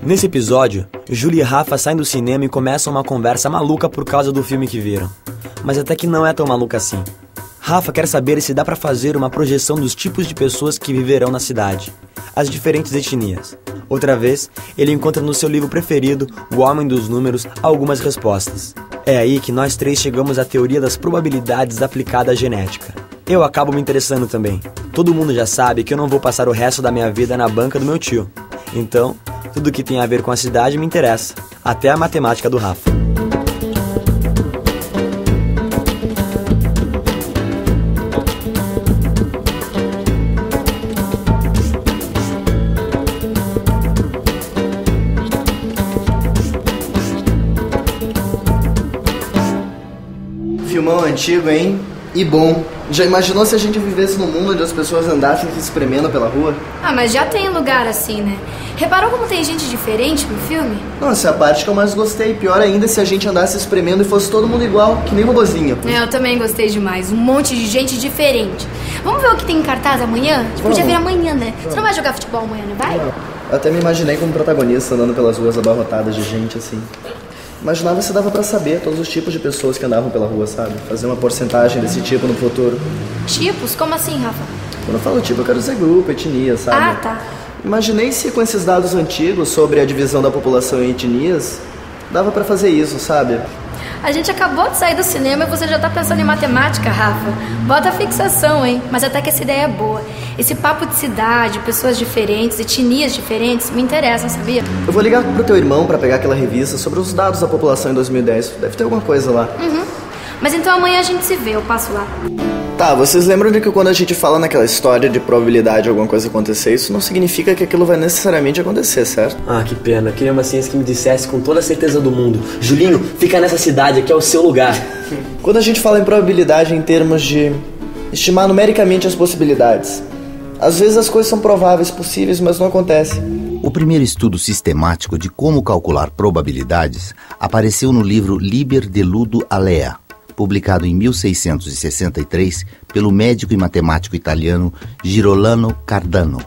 Nesse episódio, Júlia e Rafa saem do cinema e começam uma conversa maluca por causa do filme que viram. Mas até que não é tão maluca assim. Rafa quer saber se dá pra fazer uma projeção dos tipos de pessoas que viverão na cidade, as diferentes etnias. Outra vez, ele encontra no seu livro preferido, O Homem dos Números, algumas respostas. É aí que nós três chegamos à teoria das probabilidades aplicada à genética. Eu acabo me interessando também. Todo mundo já sabe que eu não vou passar o resto da minha vida na banca do meu tio. Então, tudo que tem a ver com a cidade me interessa. Até a matemática do Rafa. Filmão antigo, hein? E bom. Já imaginou se a gente vivesse num mundo onde as pessoas andassem se espremendo pela rua? Ah, mas já tem lugar assim, né? Reparou como tem gente diferente no filme? Nossa, é a parte que eu mais gostei. Pior ainda se a gente andasse espremendo e fosse todo mundo igual, que nem robozinho. Eu também gostei demais. Um monte de gente diferente. Vamos ver o que tem em cartaz amanhã? A gente podia vir amanhã, né? Você não vai jogar futebol amanhã, não vai? Eu até me imaginei como protagonista andando pelas ruas abarrotadas de gente assim. Imaginava se dava pra saber todos os tipos de pessoas que andavam pela rua, sabe? Fazer uma porcentagem desse tipo no futuro. Tipos? Como assim, Rafa? Quando eu falo tipo, eu quero dizer grupo, etnia, sabe? Ah, tá. Imaginei se com esses dados antigos sobre a divisão da população em etnias, dava pra fazer isso, sabe? A gente acabou de sair do cinema e você já tá pensando em matemática, Rafa. Bota a fixação, hein? Mas até que essa ideia é boa. Esse papo de cidade, pessoas diferentes, etnias diferentes, me interessam, sabia? Eu vou ligar pro teu irmão pra pegar aquela revista sobre os dados da população em 2010. Deve ter alguma coisa lá. Mas então amanhã a gente se vê, eu passo lá. Tá, vocês lembram de que quando a gente fala naquela história de probabilidade de alguma coisa acontecer, isso não significa que aquilo vai necessariamente acontecer, certo? Ah, que pena. Queria uma ciência que me dissesse com toda a certeza do mundo: Julinho, fica nessa cidade, aqui é o seu lugar. Quando a gente fala em probabilidade em termos de estimar numericamente as possibilidades, às vezes as coisas são prováveis, possíveis, mas não acontecem. O primeiro estudo sistemático de como calcular probabilidades apareceu no livro Liber de Ludo Alea, publicado em 1663 pelo médico e matemático italiano Girolamo Cardano.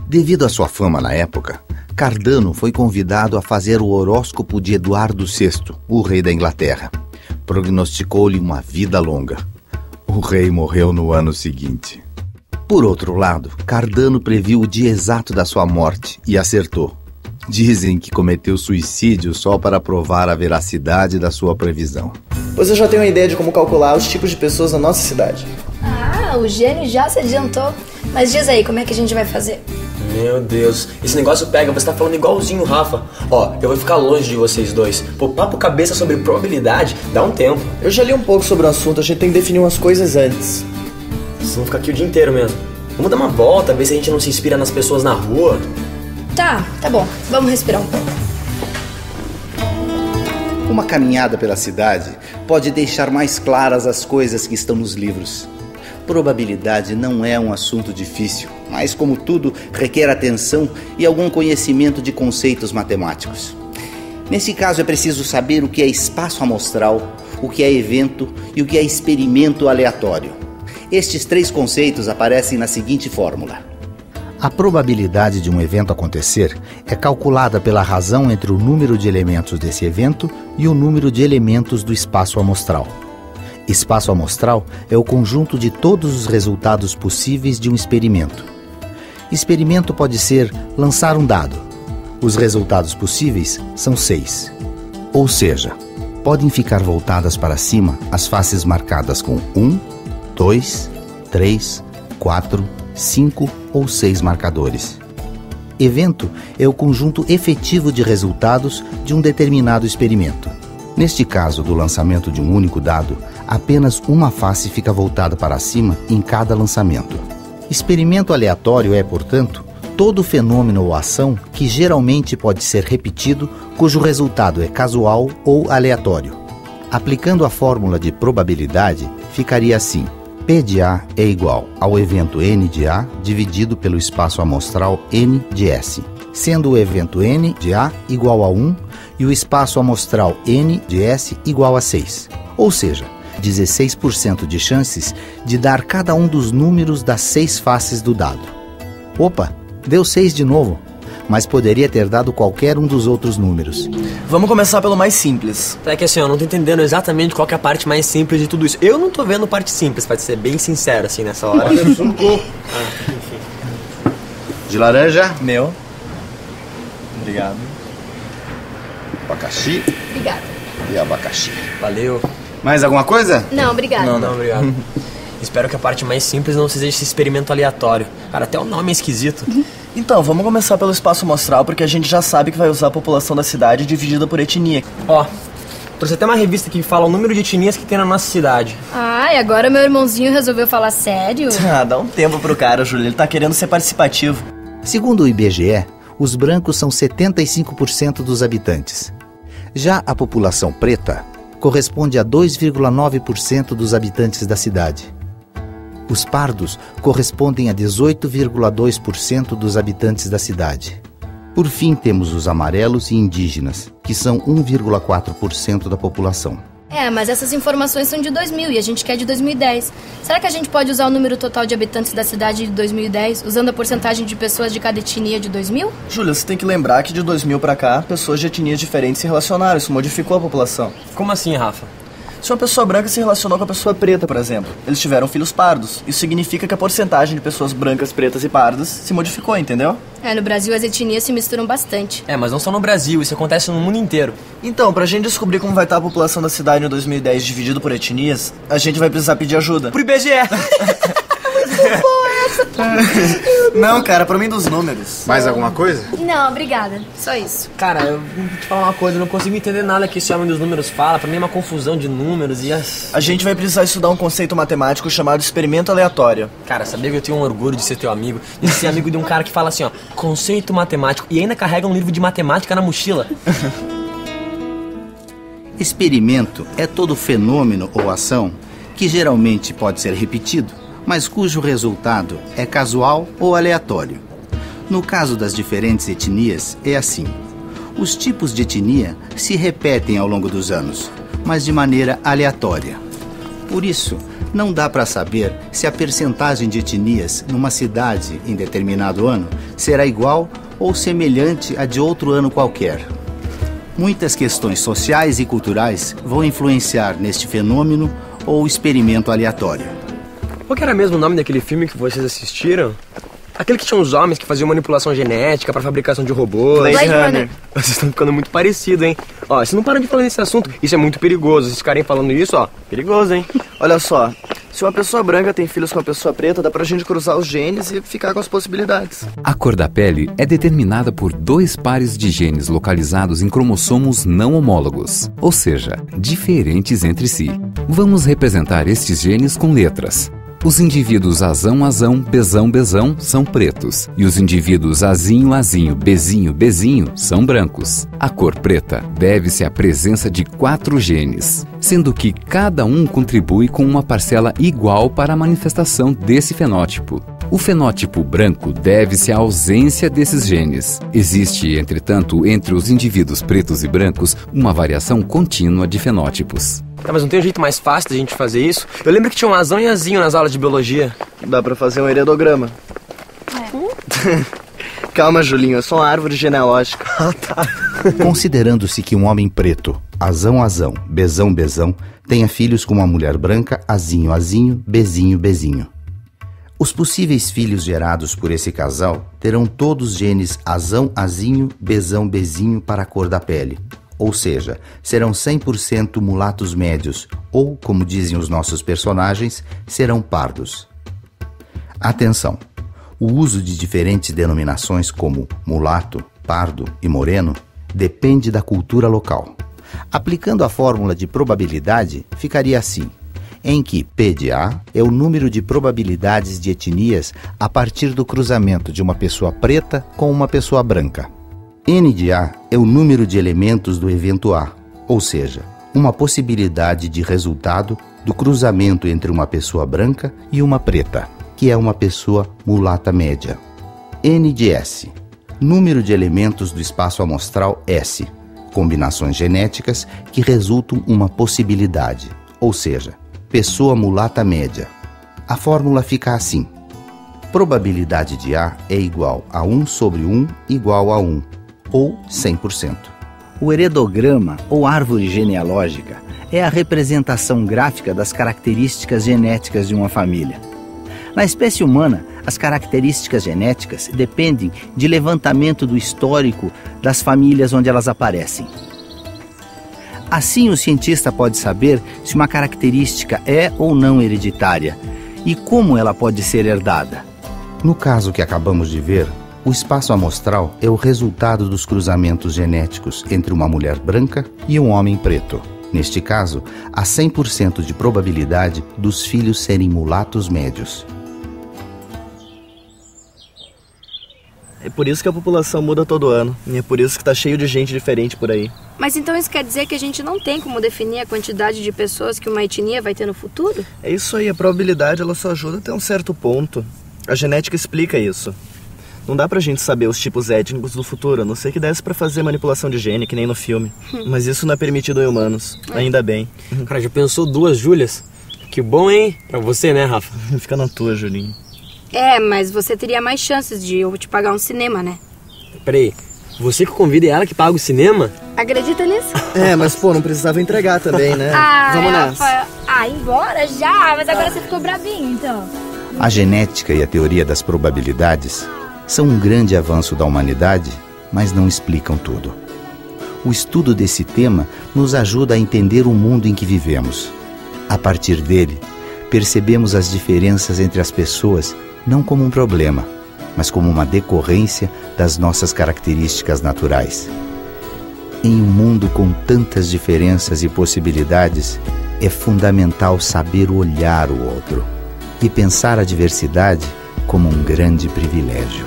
Devido à sua fama na época, Cardano foi convidado a fazer o horóscopo de Eduardo VI, o rei da Inglaterra. Prognosticou-lhe uma vida longa. O rei morreu no ano seguinte. Por outro lado, Cardano previu o dia exato da sua morte e acertou. Dizem que cometeu suicídio só para provar a veracidade da sua previsão. Pois eu já tenho uma ideia de como calcular os tipos de pessoas na nossa cidade. Ah, o gênio já se adiantou. Mas diz aí, como é que a gente vai fazer? Meu Deus, esse negócio pega, você tá falando igualzinho o Rafa. Ó, eu vou ficar longe de vocês dois. Pô, papo cabeça sobre probabilidade, dá um tempo. Eu já li um pouco sobre o assunto, a gente tem que definir umas coisas antes. Vocês vão ficar aqui o dia inteiro mesmo. Vamos dar uma volta, ver se a gente não se inspira nas pessoas na rua. Tá bom. Vamos respirar um pouco. Uma caminhada pela cidade pode deixar mais claras as coisas que estão nos livros. Probabilidade não é um assunto difícil, mas, como tudo, requer atenção e algum conhecimento de conceitos matemáticos. Nesse caso, é preciso saber o que é espaço amostral, o que é evento e o que é experimento aleatório. Estes três conceitos aparecem na seguinte fórmula. A probabilidade de um evento acontecer é calculada pela razão entre o número de elementos desse evento e o número de elementos do espaço amostral. Espaço amostral é o conjunto de todos os resultados possíveis de um experimento. Experimento pode ser lançar um dado. Os resultados possíveis são 6. Ou seja, podem ficar voltadas para cima as faces marcadas com 1, 2, 3, 4, 5 ou 6 marcadores. Evento é o conjunto efetivo de resultados de um determinado experimento. Neste caso do lançamento de um único dado, apenas uma face fica voltada para cima em cada lançamento. Experimento aleatório é, portanto, todo fenômeno ou ação que geralmente pode ser repetido, cujo resultado é casual ou aleatório. Aplicando a fórmula de probabilidade, ficaria assim: P de A é igual ao evento N de A dividido pelo espaço amostral N de S, sendo o evento N de A igual a 1 e o espaço amostral N de S igual a 6. Ou seja, 16% de chances de dar cada um dos números das 6 faces do dado. Opa, deu 6 de novo. mas poderia ter dado qualquer um dos outros números. Vamos começar pelo mais simples. É que assim, eu não tô entendendo exatamente qual que é a parte mais simples de tudo isso. Eu não tô vendo parte simples, pra ser bem sincero, assim, nessa hora. Olha, suco. De laranja? Meu. Obrigado. Abacaxi Obrigada. e abacaxi. Valeu. Mais alguma coisa? Não, obrigada. Não, obrigado. Espero que a parte mais simples não seja esse experimento aleatório. Cara, até o nome é esquisito. Então, vamos começar pelo espaço amostral, porque a gente já sabe que vai usar a população da cidade dividida por etnia. Ó, trouxe até uma revista que fala o número de etnias que tem na nossa cidade. Ai, agora meu irmãozinho resolveu falar sério? Ah, dá um tempo pro cara, Júlio. Ele tá querendo ser participativo. Segundo o IBGE, os brancos são 75% dos habitantes. Já a população preta corresponde a 2,9% dos habitantes da cidade. Os pardos correspondem a 18,2% dos habitantes da cidade. Por fim, temos os amarelos e indígenas, que são 1,4% da população. Mas essas informações são de 2000 e a gente quer de 2010. Será que a gente pode usar o número total de habitantes da cidade de 2010, usando a porcentagem de pessoas de cada etnia de 2000? Júlio, você tem que lembrar que de 2000 pra cá, pessoas de etnias diferentes se relacionaram. Isso modificou a população. Como assim, Rafa? Se uma pessoa branca se relacionou com a pessoa preta, por exemplo, eles tiveram filhos pardos. Isso significa que a porcentagem de pessoas brancas, pretas e pardas se modificou, entendeu? No Brasil as etnias se misturam bastante. Mas não só no Brasil, isso acontece no mundo inteiro. Então, pra gente descobrir como vai estar a população da cidade em 2010 dividido por etnias, a gente vai precisar pedir ajuda. Pro IBGE! Não, cara, pra mim dos números. Mais alguma coisa? Não, obrigada. Só isso. Cara, eu vou te falar uma coisa, eu não consigo entender nada que esse homem dos números fala. Pra mim é uma confusão de números e A gente vai precisar estudar um conceito matemático chamado experimento aleatório. Cara, sabia que eu tenho um orgulho de ser teu amigo? De ser amigo de um cara que fala assim, ó, conceito matemático, e ainda carrega um livro de matemática na mochila. Experimento é todo fenômeno ou ação que geralmente pode ser repetido, mas cujo resultado é casual ou aleatório. No caso das diferentes etnias, é assim. Os tipos de etnia se repetem ao longo dos anos, mas de maneira aleatória. Por isso, não dá para saber se a percentagem de etnias numa cidade em determinado ano será igual ou semelhante à de outro ano qualquer. Muitas questões sociais e culturais vão influenciar neste fenômeno ou experimento aleatório. Qual que era mesmo o nome daquele filme que vocês assistiram? Aquele que tinha uns homens que faziam manipulação genética pra fabricação de robôs. Blade Runner. Vocês estão ficando muito parecidos, hein? Ó, vocês não param de falar nesse assunto. Isso é muito perigoso. Vocês ficarem falando isso, ó, perigoso, hein? Olha só, se uma pessoa branca tem filhos com uma pessoa preta, dá pra gente cruzar os genes e ficar com as possibilidades. A cor da pele é determinada por 2 pares de genes localizados em cromossomos não homólogos, ou seja, diferentes entre si. Vamos representar estes genes com letras. Os indivíduos azão, azão, bezão, bezão são pretos e os indivíduos azinho, azinho, bezinho, bezinho são brancos. A cor preta deve-se à presença de 4 genes, sendo que cada um contribui com uma parcela igual para a manifestação desse fenótipo. O fenótipo branco deve-se à ausência desses genes. Existe, entretanto, entre os indivíduos pretos e brancos, uma variação contínua de fenótipos. Tá, mas não tem um jeito mais fácil da gente fazer isso? Eu lembro que tinha um azão e azinho nas aulas de biologia. Dá pra fazer um heredograma. Calma, Julinho, é só uma árvore genealógica. Tá. Considerando-se que um homem preto, azão, azão, bezão, bezão, tenha filhos com uma mulher branca, azinho, azinho, bezinho, bezinho. Os possíveis filhos gerados por esse casal terão todos genes azão, azinho, bezão, bezinho para a cor da pele. Ou seja, serão 100% mulatos médios, ou, como dizem os nossos personagens, serão pardos. Atenção! O uso de diferentes denominações como mulato, pardo e moreno depende da cultura local. Aplicando a fórmula de probabilidade, ficaria assim, em que P de A é o número de probabilidades de etnias a partir do cruzamento de uma pessoa preta com uma pessoa branca. N de A é o número de elementos do evento A, ou seja, uma possibilidade de resultado do cruzamento entre uma pessoa branca e uma preta, que é uma pessoa mulata média. N de S, número de elementos do espaço amostral S, combinações genéticas que resultam uma possibilidade, ou seja, pessoa mulata média. A fórmula fica assim: Probabilidade de A é igual a 1 sobre 1 igual a 1, ou 100%. O heredograma, ou árvore genealógica, é a representação gráfica das características genéticas de uma família. Na espécie humana, as características genéticas dependem de levantamento do histórico das famílias onde elas aparecem. Assim, o cientista pode saber se uma característica é ou não hereditária e como ela pode ser herdada. No caso que acabamos de ver, o espaço amostral é o resultado dos cruzamentos genéticos entre uma mulher branca e um homem preto. Neste caso, há 100% de probabilidade dos filhos serem mulatos médios. É por isso que a população muda todo ano. E é por isso que tá cheio de gente diferente por aí. Mas então isso quer dizer que a gente não tem como definir a quantidade de pessoas que uma etnia vai ter no futuro? É isso aí, a probabilidade ela só ajuda até um certo ponto. A genética explica isso. Não dá pra gente saber os tipos étnicos do futuro, a não ser que desse pra fazer manipulação de gene, que nem no filme. Mas isso não é permitido em humanos, ainda bem. Cara, já pensou 2 Júlias? Que bom, hein? Pra você, né, Rafa? Fica na tua, Julinho. É, mas você teria mais chances de eu te pagar um cinema, né? Peraí, você que convida é ela que paga o cinema? Acredita nisso? É, mas pô, não precisava entregar também, né? Vamos nessa. Rafa, embora já? Mas agora você ficou brabinho, então. A genética e a teoria das probabilidades são um grande avanço da humanidade, mas não explicam tudo. O estudo desse tema nos ajuda a entender o mundo em que vivemos. A partir dele, percebemos as diferenças entre as pessoas não como um problema, mas como uma decorrência das nossas características naturais. Em um mundo com tantas diferenças e possibilidades, é fundamental saber olhar o outro e pensar a diversidade como um grande privilégio.